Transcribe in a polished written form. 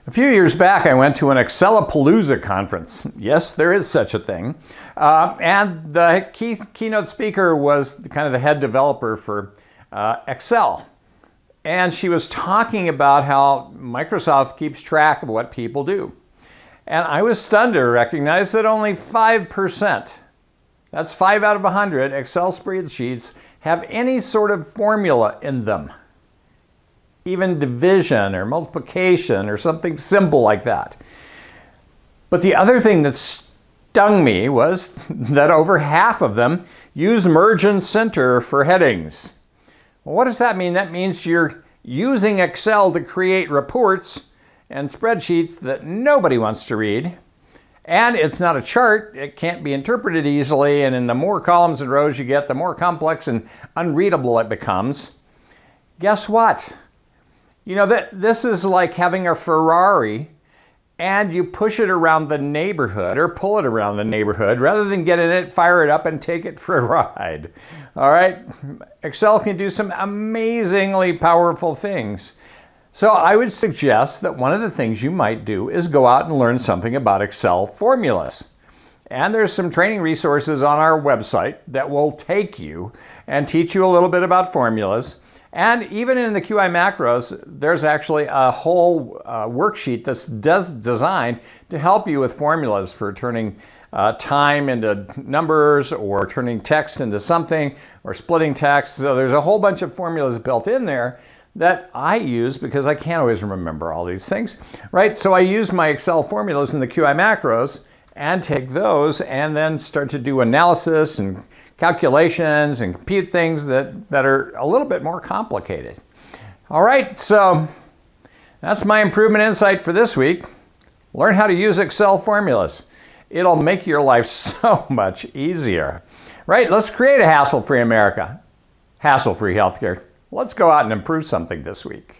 A few years back, I went to an Excelapalooza conference. Yes, there is such a thing. And the keynote speaker was kind of the head developer for Excel. And she was talking about how Microsoft keeps track of what people do. And I was stunned to recognize that only 5%, that's 5 out of 100 Excel spreadsheets, have any sort of formula in them. Even division or multiplication or something simple like that. But the other thing that stung me was that over half of them use merge and center for headings. Well, what does that mean? That means you're using Excel to create reports and spreadsheets that nobody wants to read. And it's not a chart. It can't be interpreted easily. And in the more columns and rows you get, the more complex and unreadable it becomes. Guess what? You know, this is like having a Ferrari and you push it around the neighborhood or pull it around the neighborhood rather than get in it, fire it up, and take it for a ride. All right? Excel can do some amazingly powerful things. So I would suggest that one of the things you might do is go out and learn something about Excel formulas. And there's some training resources on our website that will take you and teach you a little bit about formulas. And even in the QI macros, there's actually a whole worksheet that's designed to help you with formulas for turning time into numbers or turning text into something or splitting text. So there's a whole bunch of formulas built in there that I use because I can't always remember all these things, right? So I use my Excel formulas in the QI macros and take those and then start to do analysis and calculations and compute things that are a little bit more complicated. All right, so that's my improvement insight for this week. Learn how to use Excel formulas. It'll make your life so much easier. Right, let's create a hassle-free America. Hassle-free healthcare. Let's go out and improve something this week.